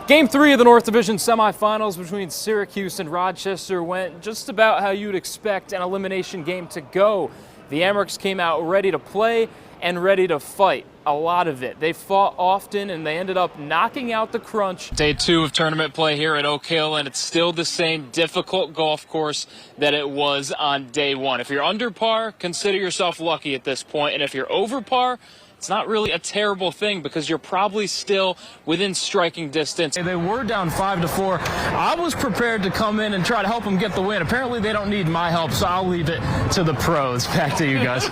Game 3 of the North Division semifinals between Syracuse and Rochester went just about how you'd expect an elimination game to go. The Amerks came out ready to play and ready to fight. A lot of it. They fought often and they ended up knocking out the crunch. Day 2 of tournament play here at Oak Hill, and it's still the same difficult golf course that it was on day 1. If you're under par, consider yourself lucky at this point, and if you're over par, it's not really a terrible thing because you're probably still within striking distance. They were down 5-4. I was prepared to come in and try to help them get the win. Apparently they don't need my help, so I'll leave it to the pros. Back to you guys.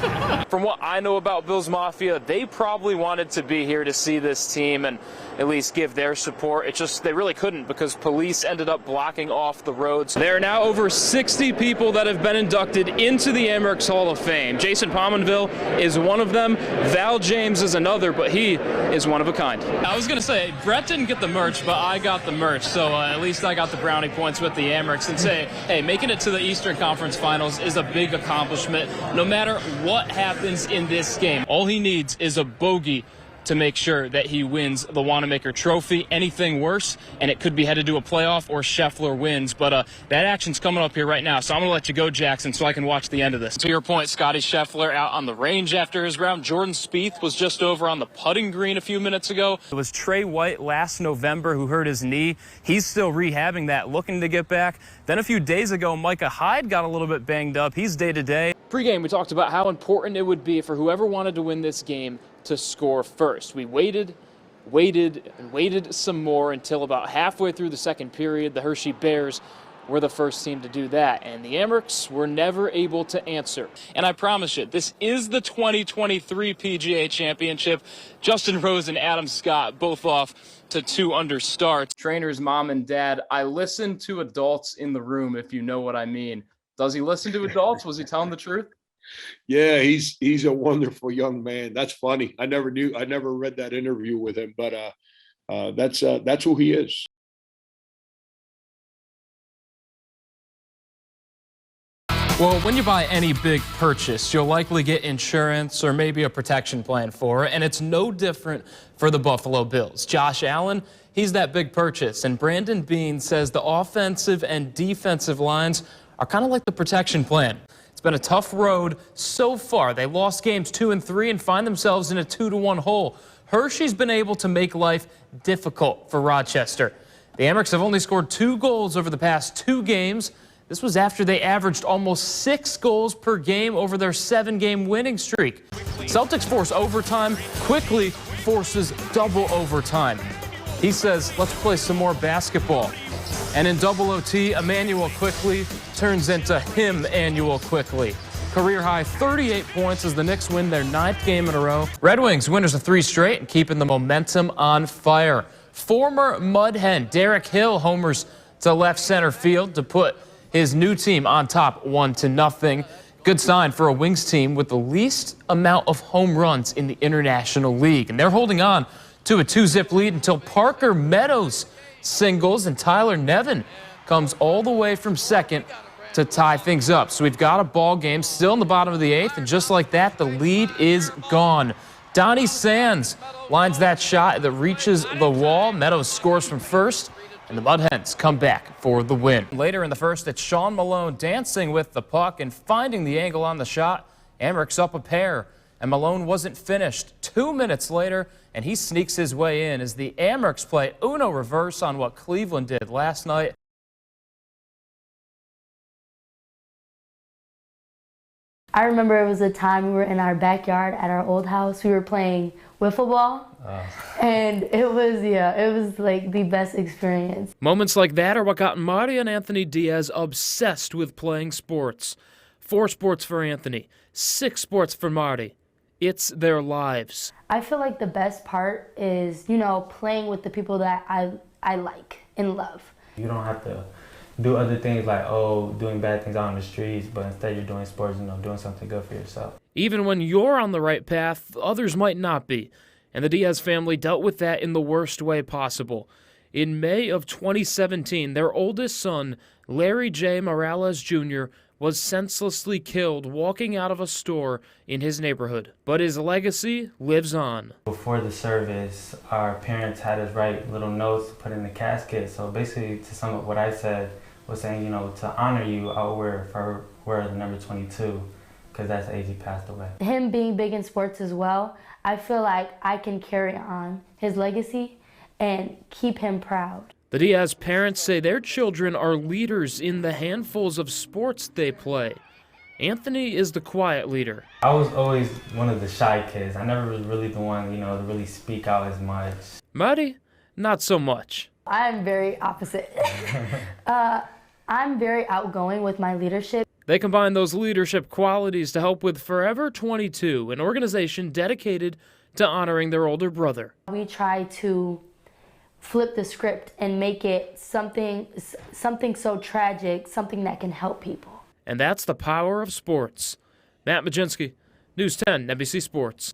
From what I know about Bills Mafia, they probably wanted to be here to see this team and at least give their support. It's just they really couldn't because police ended up blocking off the roads. There are now over 60 people that have been inducted into the Amerks Hall of Fame. Jason Pominville is one of them. Val James is another, but he is one of a kind. I was going to say, Brett didn't get the merch, but I got the merch, so at least I got the brownie points with the Amerks and say, hey, making it to the Eastern Conference Finals is a big accomplishment. No matter what happens in this game, all he needs is a bogey to make sure that he wins the Wanamaker Trophy. Anything worse, and it could be headed to a playoff or Scheffler wins. But that action's coming up here right now, so I'm going to let you go, Jackson, so I can watch the end of this. To your point, Scotty Scheffler out on the range after his round. Jordan Spieth was just over on the putting green a few minutes ago. It was Trey White last November who hurt his knee. He's still rehabbing that, looking to get back. Then a few days ago, Micah Hyde got a little bit banged up. He's day-to-day. Pre-game, we talked about how important it would be for whoever wanted to win this game to score first. We waited some more until about halfway through the second period. The Hershey Bears were the first team to do that, and the Amerks were never able to answer. And I promise you, this is the 2023 PGA Championship. Justin Rose and Adam Scott both off to 2-under starts. Trainer's mom and dad, I listen to adults in the room, if you know what I mean. Does he listen to adults? Was he telling the truth? Yeah, he's a wonderful young man. That's funny. I never read that interview with him, but that's who he is. Well, when you buy any big purchase, you'll likely get insurance or maybe a protection plan for it, and it's no different for the Buffalo Bills. Josh Allen, he's that big purchase, and Brandon Beane says the offensive and defensive lines are kind of like the protection plan. It's been a tough road so far. They lost games 2 and 3 and find themselves in a 2-1 hole. Hershey's been able to make life difficult for Rochester. The Amerks have only scored 2 goals over the past 2 games. This was after they averaged almost 6 goals per game over their 7-game winning streak. Celtics force overtime, quickly forces double overtime. He says, let's play some more basketball. And in double OT, Emmanuel Quickly turns into him Annual Quickly. Career high 38 points as the Knicks win their 9th game in a row. Red Wings winners of 3 straight and keeping the momentum on fire. Former Mud Hen Derek Hill homers to left center field to put his new team on top 1-0. Good sign for a Wings team with the least amount of home runs in the International League. And they're holding on to a 2-zip lead until Parker Meadows singles and Tyler Nevin comes all the way from second to tie things up. So we've got a ball game still in the bottom of the 8th, and just like that, the lead is gone. Donnie Sands lines that shot that reaches the wall. Meadows scores from first, and the Mud Hens come back for the win. Later in the first, it's Sean Malone dancing with the puck and finding the angle on the shot. Amerks up a pair, and Malone wasn't finished. 2 minutes later, and he sneaks his way in as the Amerks play Uno reverse on what Cleveland did last night. I remember it was a time we were in our backyard at our old house. We were playing wiffle ball, and it was like the best experience. Moments like that are what got Marty and Anthony Diaz obsessed with playing sports. 4 sports for Anthony, 6 sports for Marty. It's their lives. I feel like the best part is, playing with the people that I like and love. You don't have to do other things like, doing bad things out on the streets, but instead you're doing sports, doing something good for yourself. Even when you're on the right path, others might not be. And the Diaz family dealt with that in the worst way possible. In May of 2017, their oldest son, Larry J. Morales Jr., was senselessly killed walking out of a store in his neighborhood. But his legacy lives on. Before the service, our parents had us write little notes to put in the casket. So basically, to sum up what I said, was saying, you know, to honor you, I'll wear the number 22, because that's the age he passed away. Him being big in sports as well, I feel like I can carry on his legacy and keep him proud. The Diaz parents say their children are leaders in the handfuls of sports they play. Anthony is the quiet leader. I was always one of the shy kids. I never was really the one, you know, to really speak out as much. Marty, not so much. I'm very opposite. I'm very outgoing with my leadership. They combine those leadership qualities to help with Forever 22, an organization dedicated to honoring their older brother. We try to flip the script and make it something so tragic, something that can help people. And that's the power of sports. Matt Mlodzinski, News 10, NBC Sports.